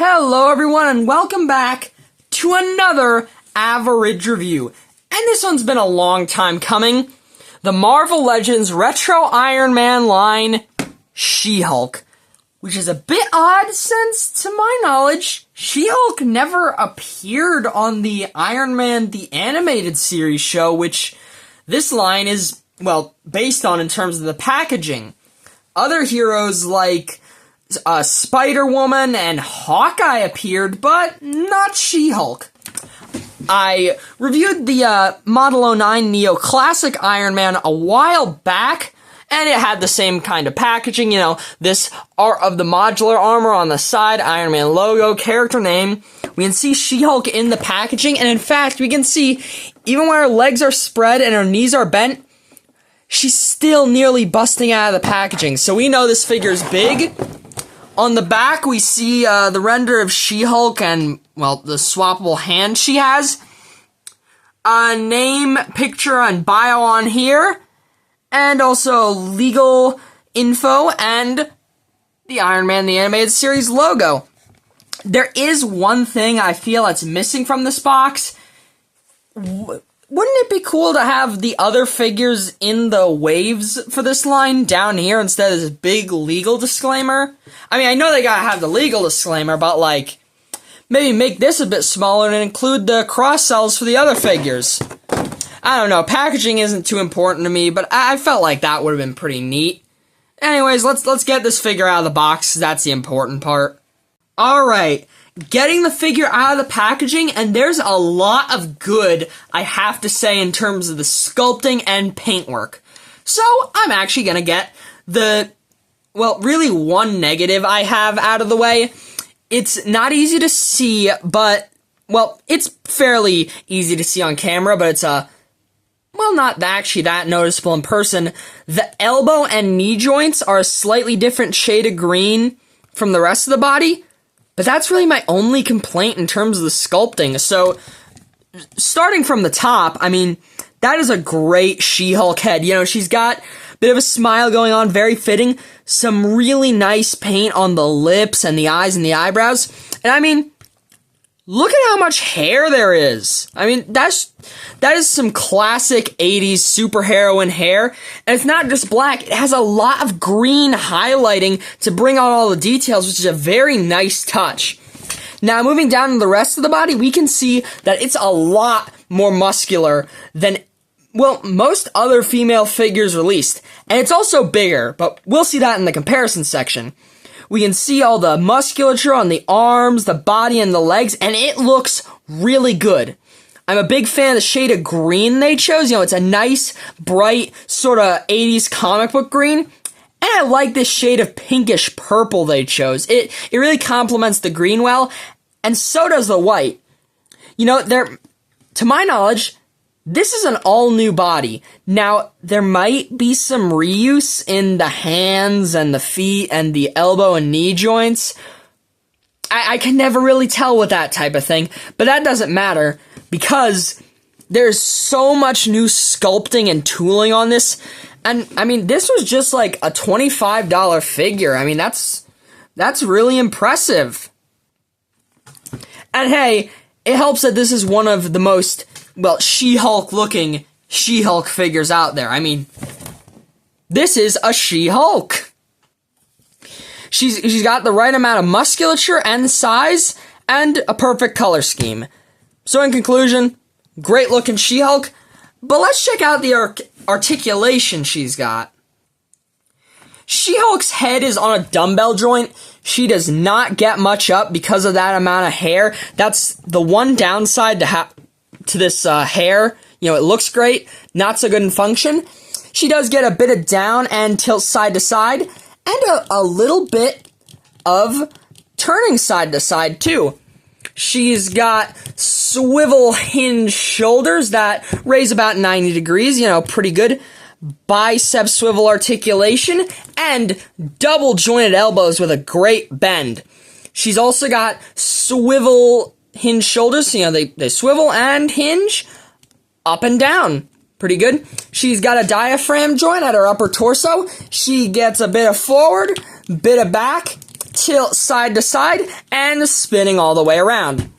Hello everyone and welcome back to another Average Review. And this one's been a long time coming. The Marvel Legends Retro Iron Man line, She-Hulk. Which is a bit odd since, to my knowledge, She-Hulk never appeared on the Iron Man the Animated Series show, which this line is, well, based on in terms of the packaging. Other heroes like Spider-Woman and Hawkeye appeared, but not She-Hulk. I reviewed the Model 09 Neo Classic Iron Man a while back, and it had the same kind of packaging, this Art of the Modular armor on the side, Iron Man logo, character name. We can see She-Hulk in the packaging, and in fact, we can see, even when her legs are spread and her knees are bent, she's still nearly busting out of the packaging, so we know this figure's big. On the back, we see the render of She-Hulk and, well, the swappable hand she has. A name, picture, and bio on here. And also legal info and the Iron Man the Animated Series logo. There is one thing I feel that's missing from this box. Wouldn't it be cool to have the other figures in the waves for this line down here instead of this big legal disclaimer? I mean, I know they gotta have the legal disclaimer, but maybe make this a bit smaller and include the cross-sells for the other figures. I don't know, packaging isn't too important to me, but I felt like that would have been pretty neat. Anyways, let's get this figure out of the box, 'cause that's the important part. Alright. Getting the figure out of the packaging, and there's a lot of good, I have to say, in terms of the sculpting and paintwork. So, I'm actually gonna get really one negative I have out of the way. It's not easy to see, but, it's fairly easy to see on camera, but it's not actually that noticeable in person. The elbow and knee joints are a slightly different shade of green from the rest of the body. But that's really my only complaint in terms of the sculpting. So, starting from the top, I mean, that is a great She-Hulk head. She's got a bit of a smile going on, very fitting. Some really nice paint on the lips and the eyes and the eyebrows. And I mean, look at how much hair there is. I mean, that is some classic 80s superheroine hair. And it's not just black, it has a lot of green highlighting to bring out all the details, which is a very nice touch. Now, moving down to the rest of the body, we can see that it's a lot more muscular than, most other female figures released. And it's also bigger, but we'll see that in the comparison section. We can see all the musculature on the arms, the body, and the legs, and it looks really good. I'm a big fan of the shade of green they chose. It's a nice, bright, sort of 80s comic book green. And I like this shade of pinkish purple they chose. It really complements the green well, and so does the white. To my knowledge, this is an all-new body. Now, there might be some reuse in the hands and the feet and the elbow and knee joints. I can never really tell with that type of thing, but that doesn't matter because there's so much new sculpting and tooling on this. And, I mean, this was just like a $25 figure. I mean, that's really impressive. And hey, it helps that this is one of the most She-Hulk looking She-Hulk figures out there. I mean, this is a She-Hulk. She's got the right amount of musculature and size and a perfect color scheme. So in conclusion, great looking She-Hulk, but let's check out the articulation she's got. She-Hulk's head is on a dumbbell joint. She does not get much up because of that amount of hair. That's the one downside to this hair. It looks great, not so good in function. She does get a bit of down and tilt side to side, and a little bit of turning side to side too. She's got swivel hinge shoulders that raise about 90 degrees, pretty good. Bicep swivel articulation, and double jointed elbows with a great bend. She's also got swivel hinge shoulders, they swivel and hinge up and down. Pretty good. She's got a diaphragm joint at her upper torso. She gets a bit of forward, bit of back, tilt side to side, and spinning all the way around.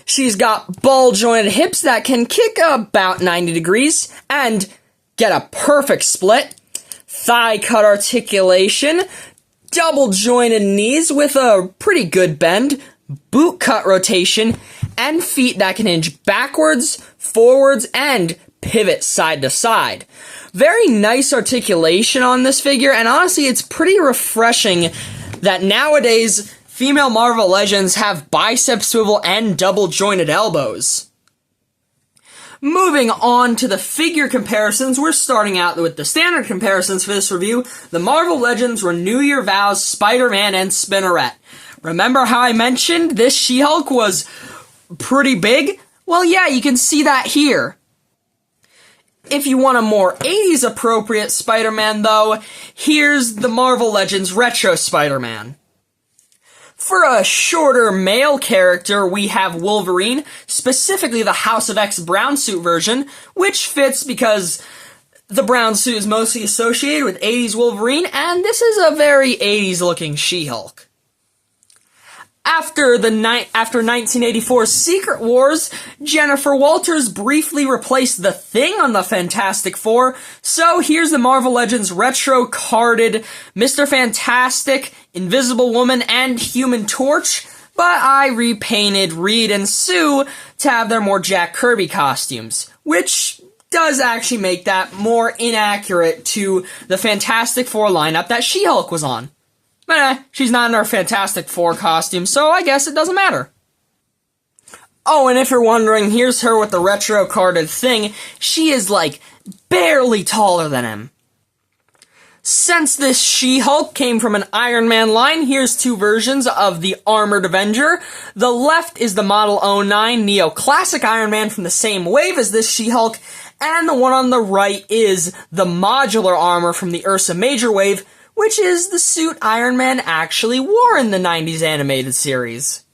She's got ball-jointed hips that can kick about 90 degrees and get a perfect split, thigh cut articulation, double-jointed knees with a pretty good bend, boot cut rotation, and feet that can hinge backwards, forwards, and pivot side to side. Very nice articulation on this figure, and honestly, it's pretty refreshing that nowadays female Marvel Legends have bicep swivel and double-jointed elbows. Moving on to the figure comparisons, we're starting out with the standard comparisons for this review. The Marvel Legends Renew Your Vows, Spider-Man, and Spinnerette. Remember how I mentioned this She-Hulk was pretty big? Well, yeah, you can see that here. If you want a more 80s appropriate Spider-Man, though, here's the Marvel Legends Retro Spider-Man. For a shorter male character, we have Wolverine, specifically the House of X brown suit version, which fits because the brown suit is mostly associated with 80s Wolverine, and this is a very 80s looking She-Hulk. After 1984's Secret Wars, Jennifer Walters briefly replaced the Thing on the Fantastic Four, so here's the Marvel Legends retro carded Mr. Fantastic, Invisible Woman, and Human Torch, but I repainted Reed and Sue to have their more Jack Kirby costumes, which does actually make that more inaccurate to the Fantastic Four lineup that She-Hulk was on. But she's not in her Fantastic Four costume, so I guess it doesn't matter. Oh, and if you're wondering, here's her with the retro carded Thing. She is, like, barely taller than him. Since this She-Hulk came from an Iron Man line, here's two versions of the Armored Avenger. The left is the Model 09 Neo Classic Iron Man from the same wave as this She-Hulk, and the one on the right is the modular armor from the Ursa Major wave, which is the suit Iron Man actually wore in the 90s animated series.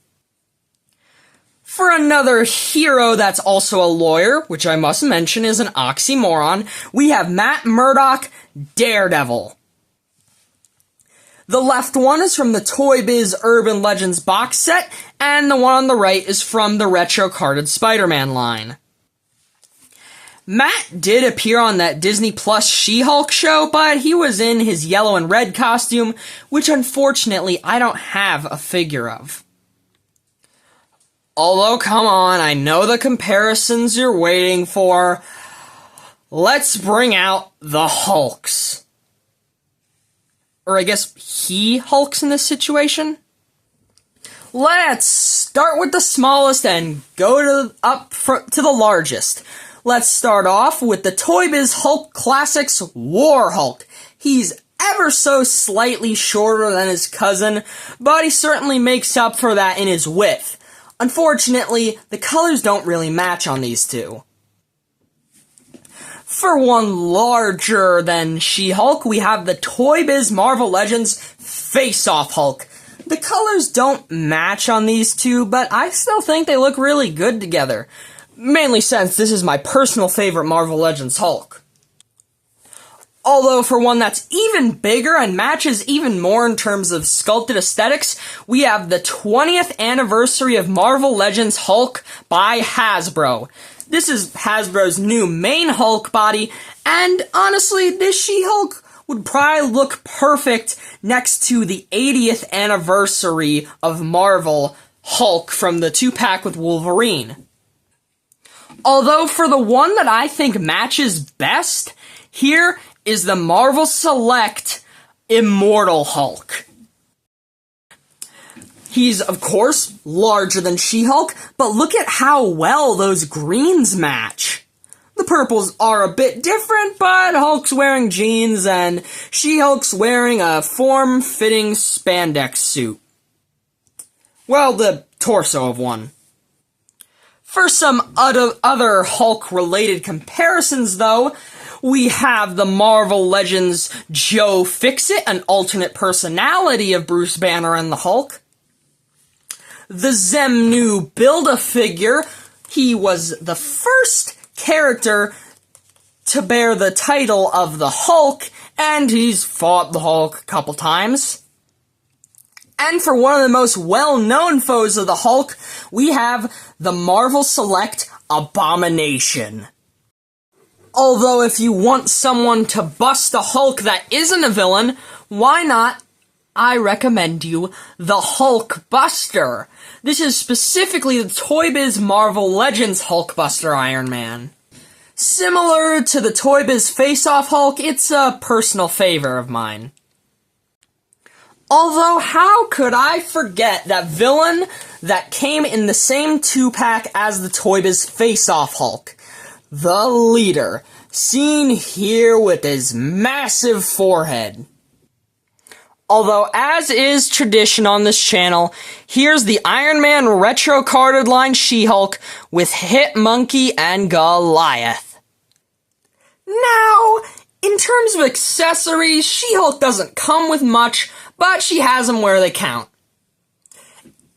For another hero that's also a lawyer, which I must mention is an oxymoron, we have Matt Murdock, Daredevil. The left one is from the Toy Biz Urban Legends box set, and the one on the right is from the retro carded Spider-Man line. Matt did appear on that Disney Plus She-Hulk show, but he was in his yellow and red costume, which unfortunately I don't have a figure of. Although, come on, I know the comparisons you're waiting for. Let's bring out the Hulks. Or I guess He-Hulks in this situation? Let's start with the smallest and go to the largest. Let's start off with the Toy Biz Hulk Classics War Hulk. He's ever so slightly shorter than his cousin, but he certainly makes up for that in his width. Unfortunately, the colors don't really match on these two. For one larger than She-Hulk, we have the Toy Biz Marvel Legends Face-Off Hulk. The colors don't match on these two, but I still think they look really good together. Mainly since this is my personal favorite Marvel Legends Hulk. Although for one that's even bigger and matches even more in terms of sculpted aesthetics, we have the 20th anniversary of Marvel Legends Hulk by Hasbro. This is Hasbro's new main Hulk body, and honestly, this She-Hulk would probably look perfect next to the 80th anniversary of Marvel Hulk from the 2-pack with Wolverine. Although for the one that I think matches best, here is the Marvel Select Immortal Hulk. He's, of course, larger than She-Hulk, but look at how well those greens match. The purples are a bit different, but Hulk's wearing jeans and She-Hulk's wearing a form-fitting spandex suit. Well, the torso of one. For some other Hulk-related comparisons, though, we have the Marvel Legends Joe Fixit, an alternate personality of Bruce Banner and the Hulk. The Zemnu Build-A-Figure, he was the first character to bear the title of the Hulk, and he's fought the Hulk a couple times. And for one of the most well-known foes of the Hulk, we have the Marvel Select Abomination. Although if you want someone to bust a Hulk that isn't a villain, why not? I recommend you the Hulk Buster. This is specifically the Toy Biz Marvel Legends Hulkbuster Iron Man. Similar to the Toy Biz Face-Off Hulk, it's a personal favor of mine. Although, how could I forget that villain that came in the same 2-pack as the Toy Biz Face-Off Hulk? The Leader, seen here with his massive forehead. Although, as is tradition on this channel, here's the Iron Man retro carded line She-Hulk with Hit-Monkey and Goliath. Now, in terms of accessories, She-Hulk doesn't come with much, but she has them where they count.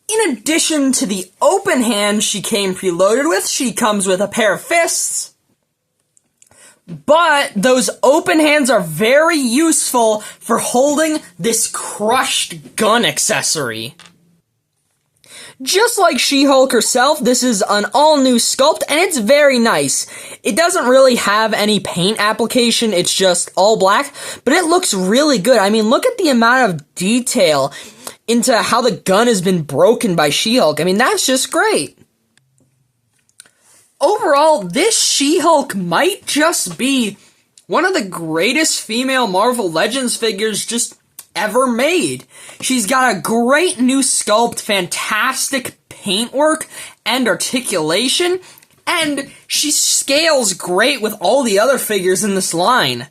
In addition to the open hand she came preloaded with, she comes with a pair of fists. But those open hands are very useful for holding this crushed gun accessory. Just like She-Hulk herself, this is an all-new sculpt, and it's very nice. It doesn't really have any paint application, it's just all black, but it looks really good. I mean, look at the amount of detail into how the gun has been broken by She-Hulk. I mean, that's just great. Overall, this She-Hulk might just be one of the greatest female Marvel Legends figures just ever made. She's got a great new sculpt, fantastic paintwork and articulation, and she scales great with all the other figures in this line.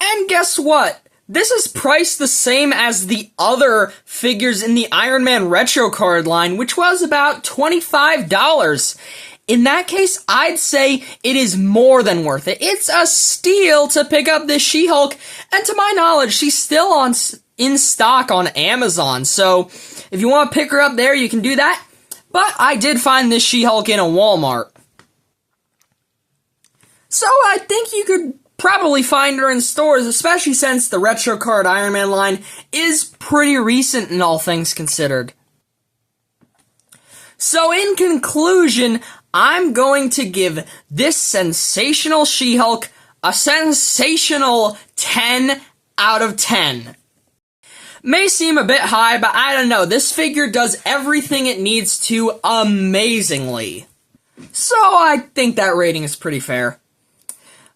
And guess what? This is priced the same as the other figures in the Iron Man retro card line, which was about $25. In that case, I'd say it is more than worth it. It's a steal to pick up this She-Hulk, and to my knowledge, she's still in stock on Amazon, so if you want to pick her up there, you can do that. But I did find this She-Hulk in a Walmart. So I think you could probably find her in stores, especially since the retro card Iron Man line is pretty recent in all things considered. So in conclusion, I'm going to give this sensational She-Hulk a sensational 10 out of 10. May seem a bit high, but I don't know. This figure does everything it needs to amazingly. So I think that rating is pretty fair.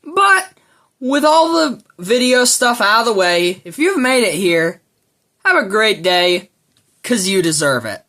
But with all the video stuff out of the way, if you've made it here, have a great day, 'cause you deserve it.